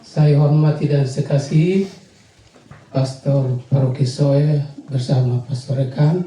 Saya hormati dan saya kasihi Pastor Paroki Soe bersama Pastor Rekan,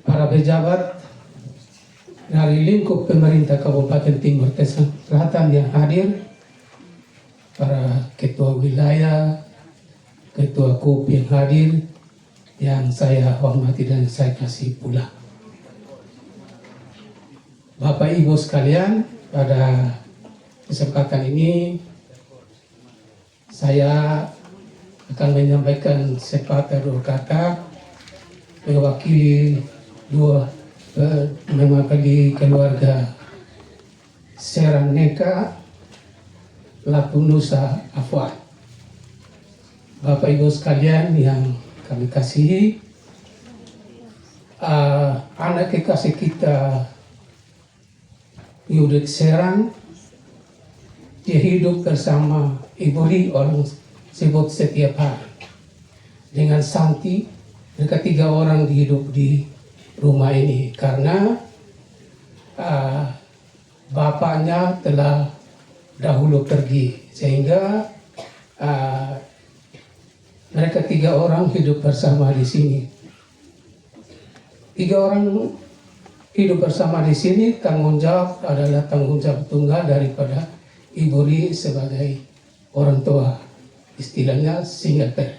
para pejabat dari lingkup pemerintah Kabupaten Timur Tengah Selatan yang hadir, para ketua wilayah, ketua KUP yang hadir, yang saya hormati dan saya kasih pula. Bapak Ibu sekalian, pada kesempatan ini saya akan menyampaikan sepatah dua kata mewakili keluarga Serang Neka Lapu Nusa Afwan. Bapak Ibu sekalian yang kami kasihi, anak kekasih kita Yudit Serang, dia hidup bersama Ibu Ri, orang sebut setiap hari. Dengan Santi, mereka 3 orang hidup di rumah ini karena bapaknya telah dahulu pergi, sehingga mereka 3 orang hidup bersama di sini. 3 orang hidup bersama di sini, tanggung jawab adalah tanggung jawab tunggal daripada Ibu Ri sebagai orang tua, istilahnya single parent.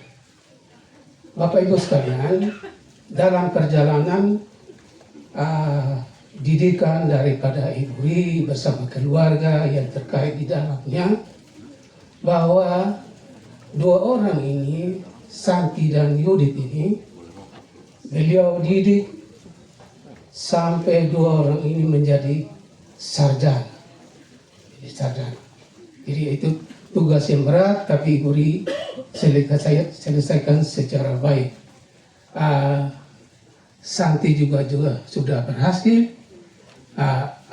Bapak Ibu sekalian, dalam perjalanan didikan daripada Ibu Ri bersama keluarga yang terkait di dalamnya, bahwa 2 orang ini, Santi dan Yudit ini, beliau didik sampai 2 orang ini menjadi sarjana. Jadi itu tugas yang berat, tapi Ibu Ri selesaikan secara baik. Santi juga sudah berhasil,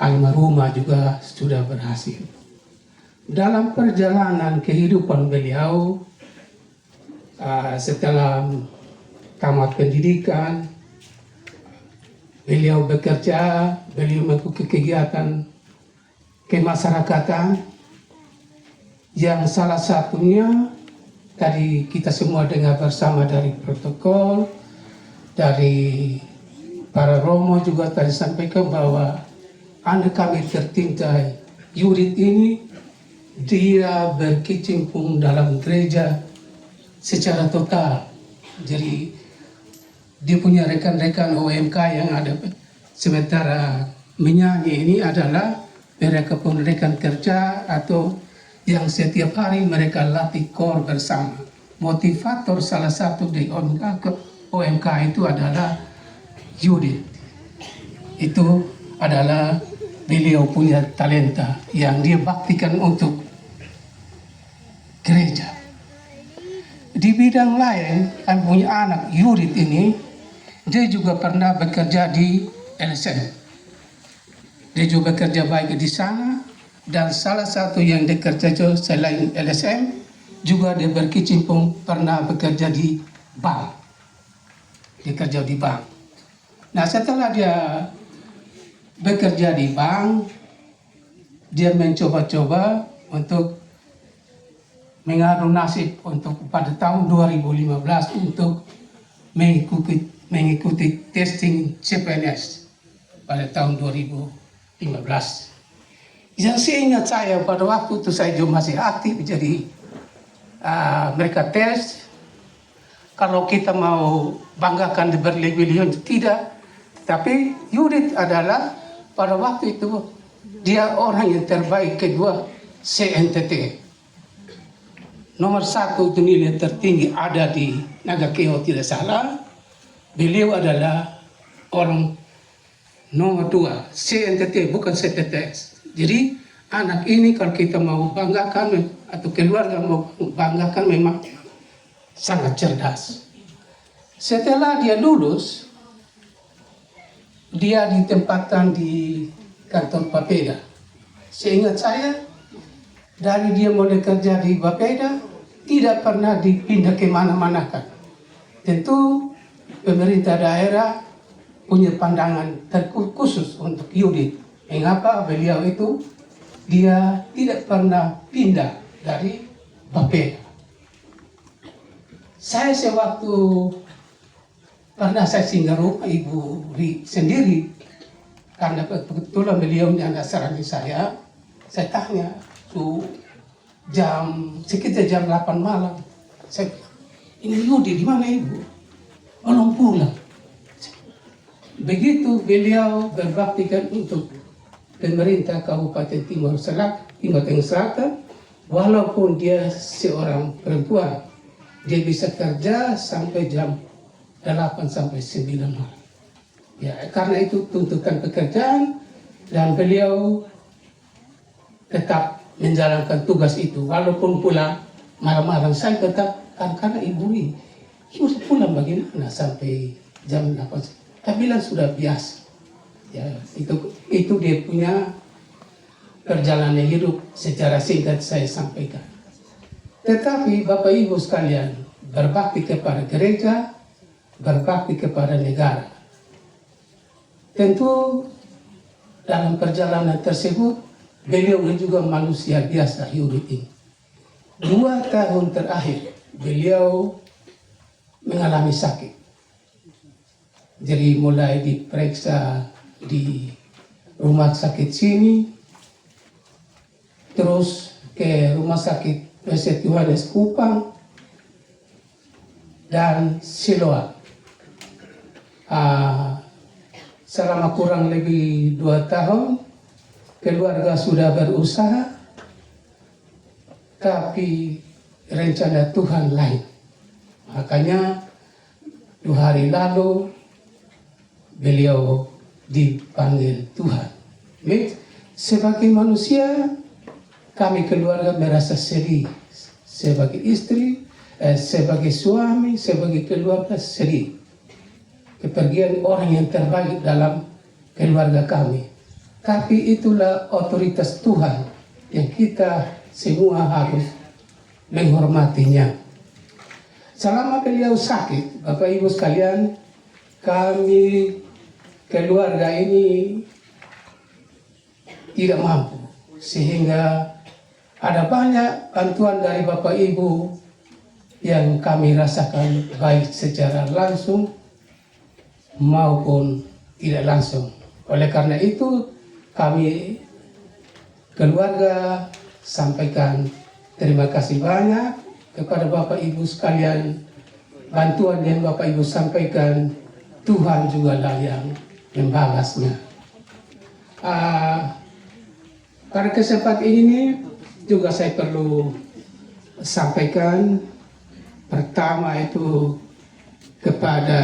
almarhumah juga sudah berhasil. Dalam perjalanan kehidupan beliau, setelah tamat pendidikan, beliau bekerja, beliau melakukan kegiatan kemasyarakatan yang salah satunya tadi kita semua dengar bersama dari protokol, dari para romo juga tadi sampaikan bahwa anak kami tercinta Yudit ini, dia berkecimpung dalam gereja secara total. Jadi dia punya rekan-rekan OMK yang ada, sementara menyanyi ini adalah mereka pun rekan kerja atau yang setiap hari mereka latih kor bersama. Motivator salah satu di OMK itu adalah Yudit. Itu adalah beliau punya talenta yang dia baktikan untuk gereja. Di bidang lain, kami punya anak Yudit ini, dia juga pernah bekerja di LSM. Dia juga bekerja baik di sana, dan salah satu yang dia kerja selain LSM, juga dia berkecimpung pernah bekerja di bank. Dia kerja di bank. Nah, setelah dia bekerja di bank, dia mencoba-coba untuk mengaruh nasib untuk pada tahun 2015 untuk mengikuti testing CPNS pada tahun 2015. Yang seingat saya pada waktu itu saya juga masih aktif, jadi mereka tes. Kalau kita mau banggakan berlebih-lebihan tidak, tapi Yudit adalah pada waktu itu dia orang yang terbaik kedua CNTT. Nomor 1 itu nilai tertinggi ada di Nagakeo tidak salah. Beliau adalah orang nomor 2 CNTT, bukan CTTS. Jadi anak ini kalau kita mau banggakan atau keluarga mau banggakan memang sangat cerdas. Setelah dia lulus, dia ditempatkan di kantor Bapeda. Seingat saya, dari dia mulai kerja di Bapeda, tidak pernah dipindah ke mana-mana kan. Tentu pemerintah daerah punya pandangan terkhusus untuk Yudit. Mengapa beliau itu dia tidak pernah pindah dari Bapeda. Saya sewaktu pernah saya singgah rumah Ibu Ri sendiri, karena kebetulan beliau yang nasrani saya tanya, sekitar jam 8 malam, saya bilang, ini Yudi di mana Ibu? Belum pulang. Begitu beliau berbaktikan untuk pemerintah Kabupaten Timur Tengah Selatan, walaupun dia seorang perempuan, dia bisa kerja sampai jam 8 sampai 9 malam. Ya, karena itu tuntutan pekerjaan, dan beliau tetap menjalankan tugas itu. Walaupun pulang malam-malam, saya tetap, karena Ibu ini harus pulang bagaimana sampai jam 8. Saya bilang sudah biasa. Ya, itu dia punya perjalanan hidup secara singkat saya sampaikan. Tetapi Bapak Ibu sekalian, berbakti kepada gereja, berbakti kepada negara. Tentu dalam perjalanan tersebut, beliau juga manusia biasa hidup ini. 2 tahun terakhir, beliau mengalami sakit. Jadi mulai diperiksa di rumah sakit sini, terus ke rumah sakit St. Yohanes Kupang dan Siloam. Selama kurang lebih 2 tahun, keluarga sudah berusaha, tapi rencana Tuhan lain. Makanya 2 hari lalu beliau dipanggil Tuhan. Sebagai manusia, kami keluarga merasa sedih. Sebagai istri, sebagai suami, sebagai keluarga sedih. Kepergian orang yang terbaik dalam keluarga kami. Tapi itulah otoritas Tuhan yang kita semua harus menghormatinya. Selama beliau sakit, Bapak Ibu sekalian, kami keluarga ini tidak mampu, sehingga ada banyak bantuan dari Bapak Ibu yang kami rasakan baik secara langsung maupun tidak langsung. Oleh karena itu, kami keluarga sampaikan terima kasih banyak kepada Bapak Ibu sekalian. Bantuan yang Bapak Ibu sampaikan, Tuhan juga lah yang membalasnya. Pada kesempatan ini juga saya perlu sampaikan, pertama itu kepada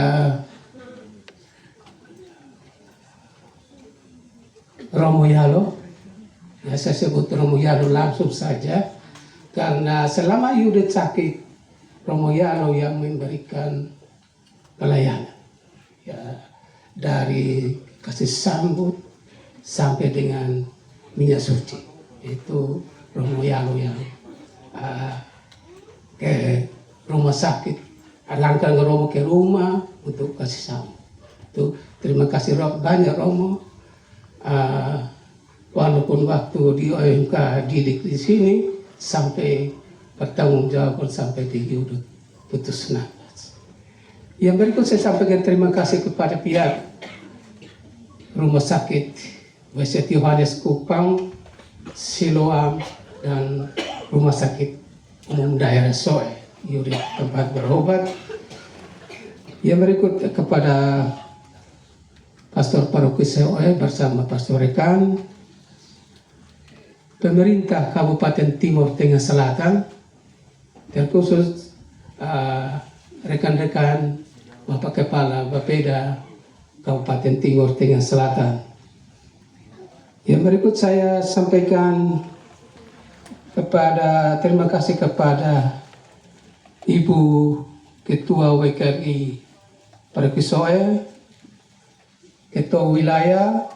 Romo Yalo. Ya, saya sebut Romo Yalo langsung saja, karena selama Yudit sakit, Romo Yalo yang memberikan pelayanan. Ya, dari kasih sambut sampai dengan minyak suci, itu Romo Yalo yang ke rumah sakit, alangkah Romo ke rumah untuk kasih sambut. Itu terima kasih banyak Romo. Walaupun waktu di OMK didik di sini sampai bertanggung jawab sampai di Yudut putus nafas. Yang berikut saya sampaikan terima kasih kepada pihak Rumah Sakit St. Yohanes Kupang, Siloam, dan Rumah Sakit Umum Daerah Soe, Yudut tempat berobat. Yang berikut kepada Pastor Paroki Soe bersama Pastor Rekan, pemerintah Kabupaten Timur Tengah Selatan, terkhusus rekan-rekan Bapak Kepala Bapeda Kabupaten Timur Tengah Selatan. Yang berikut saya sampaikan terima kasih kepada Ibu Ketua WKRI Paroki Soe, Ketua Wilayah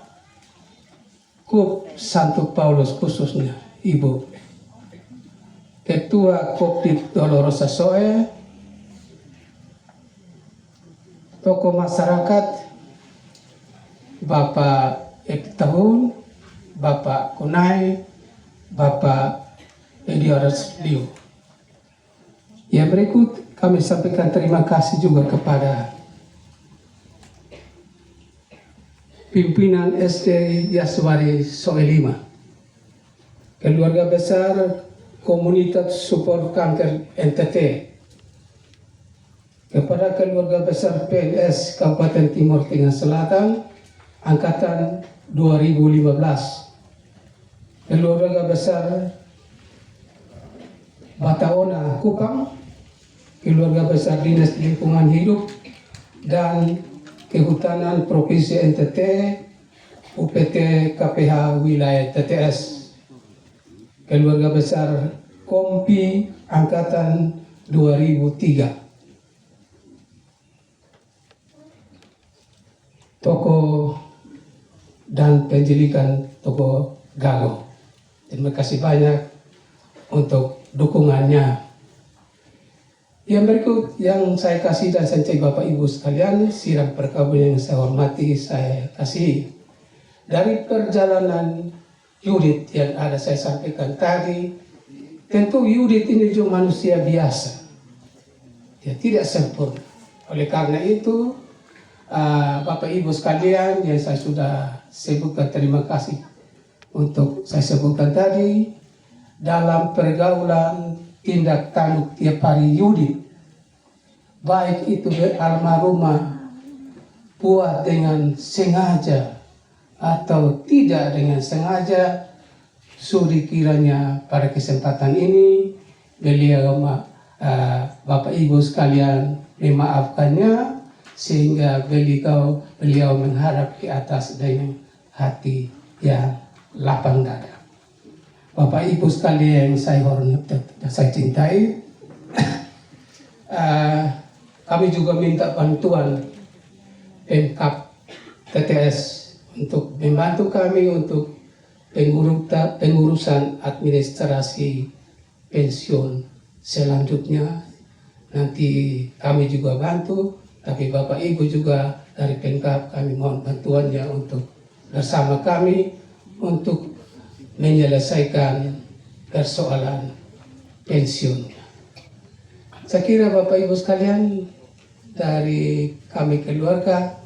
KUP Santo Paulus khususnya Ibu Ketua Kopdit Dolorosa Soe, tokoh masyarakat Bapak Ektahun, Bapak Kunai, Bapak Ediaras Liu. Yang berikut kami sampaikan terima kasih juga kepada pimpinan SD Yaswari Soelima, keluarga besar Komunitas Support Kanker NTT, kepada keluarga besar PNS Kabupaten Timur Tengah Selatan Angkatan 2015, keluarga besar Bataona Kupang, keluarga besar Dinas Lingkungan Hidup dan Kehutanan Provinsi NTT, UPT KPH Wilayah TTS, keluarga besar Kompi Angkatan 2003, Toko dan penjelikan Toko Galuh. Terima kasih banyak untuk dukungannya. Yang berikut yang saya kasih dan saya cek Bapak Ibu sekalian, sidang perkabungan yang saya hormati, saya kasih dari perjalanan Yudit yang ada saya sampaikan tadi. Tentu Yudit ini juga manusia biasa, dia tidak sempurna. Oleh karena itu Bapak Ibu sekalian yang saya sudah sebutkan, terima kasih untuk saya sebutkan tadi. Dalam pergaulan tindak tanduk tiap hari Yudit, baik itu almarhumah buat dengan sengaja atau tidak dengan sengaja, suri kiranya pada kesempatan ini beliau Bapak Ibu sekalian memaafkannya, sehingga beliau menghadap ke atas dengan hati yang lapang dada. Bapak Ibu sekalian yang saya hormati dan saya cintai, kami juga minta bantuan Pemkab TTS untuk membantu kami untuk pengurusan administrasi pensiun selanjutnya. Nanti kami juga bantu. Tapi Bapak Ibu juga dari Pemkab kami mohon bantuannya untuk bersama kami untuk menyelesaikan persoalan pensiun. Saya kira Bapak Ibu sekalian, dari kami keluarga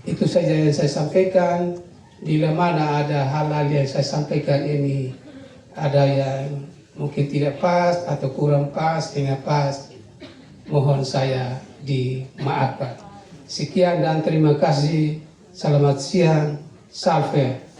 itu saja yang saya sampaikan. Bila mana ada hal-hal yang saya sampaikan ini ada yang mungkin tidak pas atau kurang pas dengan pas, mohon saya dimaafkan. Sekian dan terima kasih. Selamat siang. Salve.